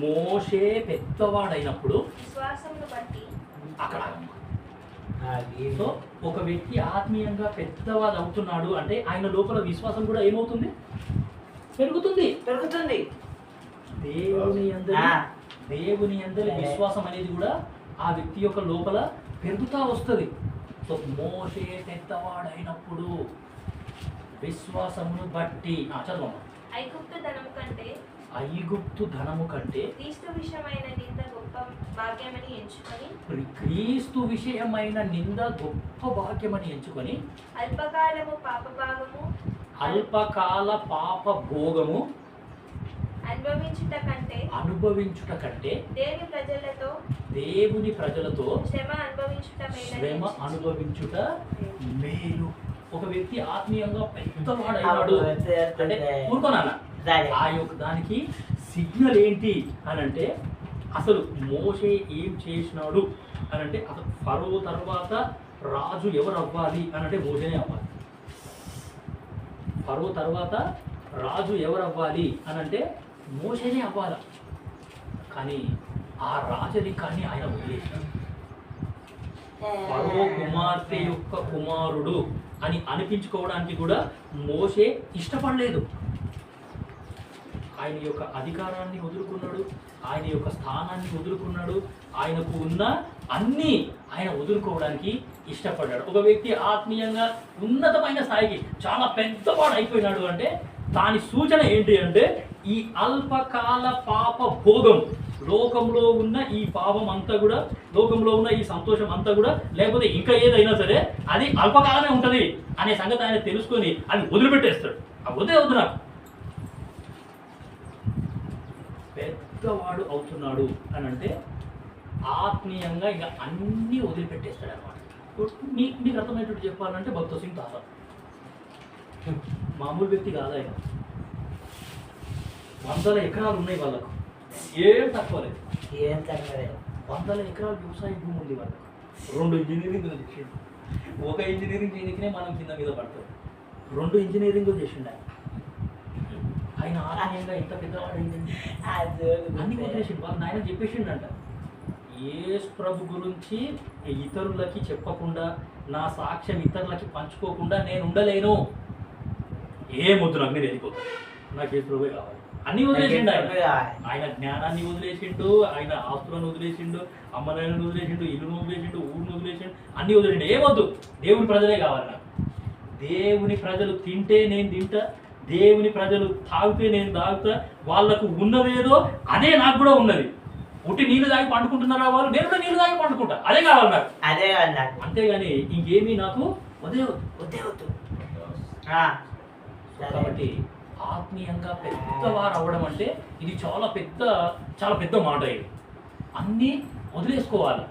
మోషే పెద్దవాడైనప్పుడు అక్కడ సో ఒక వ్యక్తి ఆత్మీయంగా పెద్దవాడు అవుతున్నాడు అంటే ఆయన లోపల విశ్వాసం కూడా ఏమవుతుంది, పెరుగుతుంది. దేవుని అందరి విశ్వాసం అనేది కూడా ఆ వ్యక్తి యొక్క లోపల పెరుగుతా వస్తుంది. సో మోషే పెద్దవాడైనప్పుడు విశ్వాసమును బట్టి చదవమ్మా. ఐగుప్తు ధనము కంటే క్రీస్తు విషయమైన నింద గొప్ప భాగ్యమని ఎంచుకొని అల్పకాల పాప భోగము అనుభవించుట కంటే దేవుని ప్రజలతో శ్రమ అనుభవించుట మేలు. ఒక వ్యక్తి ఆత్మీయంగా పెద్దవాడైనాడు అంటే ఊరుకోనా, ఆ యొక్క దానికి సిగ్నల్ ఏంటి అని అంటే అసలు మోషే ఏం చేసినాడు అని అంటే అసలు ఫరో తర్వాత రాజు ఎవరు అవ్వాలి అని అంటే మోషేనే అవ్వాలి. ఫరో తర్వాత రాజు ఎవరు అవ్వాలి అని అంటే మోషేనే అవ్వాలి. కానీ ఆ రాజరికాన్ని ఆయన వదిలేసినాడు. ఫరో కుమార్తె యొక్క కుమారుడు అని అనిపించుకోవడానికి కూడా మోషే ఇష్టపడలేదు. ఆయన యొక్క అధికారాన్ని వదులుకున్నాడు, ఆయన యొక్క స్థానాన్ని వదులుకున్నాడు, ఆయనకు ఉన్న అన్నీ ఆయన వదులుకోవడానికి ఇష్టపడ్డాడు. ఒక వ్యక్తి ఆత్మీయంగా ఉన్నతమైన స్థాయికి చాలా పెద్దవాడు అయిపోయినాడు అంటే దాని సూచన ఏంటి అంటే ఈ అల్పకాల పాప భోగం, లోకంలో ఉన్న ఈ పాపం అంతా కూడా, లోకంలో ఉన్న ఈ సంతోషం అంతా కూడా, లేకపోతే ఇంకా ఏదైనా సరే అది అల్పకాలమే ఉంటుంది అనే సంగతి ఆయన తెలుసుకొని అది వదిలిపెట్టేస్తాడు. వద్దు నాకు పెద్దవాడు అవుతున్నాడు అని అంటే ఆత్మీయంగా ఇంకా అన్నీ వదిలిపెట్టేస్తాడు అనమాట. నీకు అర్థమయ్యేటట్టు చెప్పాలంటే భక్త సింగ్ తాత మామూలు వ్యక్తి కాదు. ఆయన 100 ఎకరాలు ఉన్నాయి వాళ్ళకు, ఏం తక్కువ లేదు. 100 ఎకరాలు వ్యవసాయ భూమి ఉంది వాళ్ళకు. 2 ఇంజనీరింగ్ చేసిండు. ఒక ఇంజనీరింగ్ చేయడానికినే మనం కింద మీద పడతాం. 2 ఇంజనీరింగ్ చేసిండు ఆయన ఆత్మీయంగా ఇంత పెద్దవాడు అయిందండి. అన్ని వదిలేసిండు. వాళ్ళ నాయన చెప్పేసిండంట, యేసు ప్రభు గురించి ఇతరులకి చెప్పకుండా, నా సాక్ష్యం ఇతరులకి పంచుకోకుండా నేను ఉండలేను. ఏమొద్దు, నాకు నేను వెళ్ళిపోతాను, నాకు యేసు ప్రభువే కావాలి. అన్ని వదిలేసిండు ఆయన జ్ఞానాన్ని వదిలేసిండు, ఆయన ఆస్తులను వదిలేసిండు, అమ్మనాయనను వదిలేసిండు, ఇల్లును వదిలేసిండు, ఊరిని వదిలేసిండు, అన్ని వదిలేసిండు. ఏమొద్దు, దేవుని ప్రజలే కావాలి నాకు. దేవుని ప్రజలు తింటే నేను తింటా, దేవుని ప్రజలు తాగితే నేను తాగుతా, వాళ్ళకు ఉన్నదేదో అదే నాకు కూడా ఉన్నది. ఉట్టి నీళ్ళు తాగి పండుకుంటున్నారా వాళ్ళు, నేను కూడా నీళ్ళు తాగి పండుకుంటా, అదే కావాలి నాకు, అదే కావాలి. అంతేగాని ఇంకేమీ నాకు వద్దే వద్దు. కాబట్టి ఆత్మీయంగా పెద్దవారు అవ్వడం అంటే ఇది చాలా పెద్ద మాట. ఇది అన్నీ వదిలేసుకోవాలి.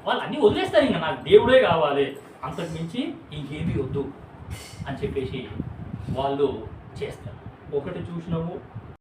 వాళ్ళు అన్నీ వదిలేస్తారు. ఇంకా నాకు దేవుడే కావాలి, అంతకు మించి ఇంకేమీ వద్దు అని చెప్పేసి వాళ్ళు చేస్తారు. ఒకటి చూసినాము,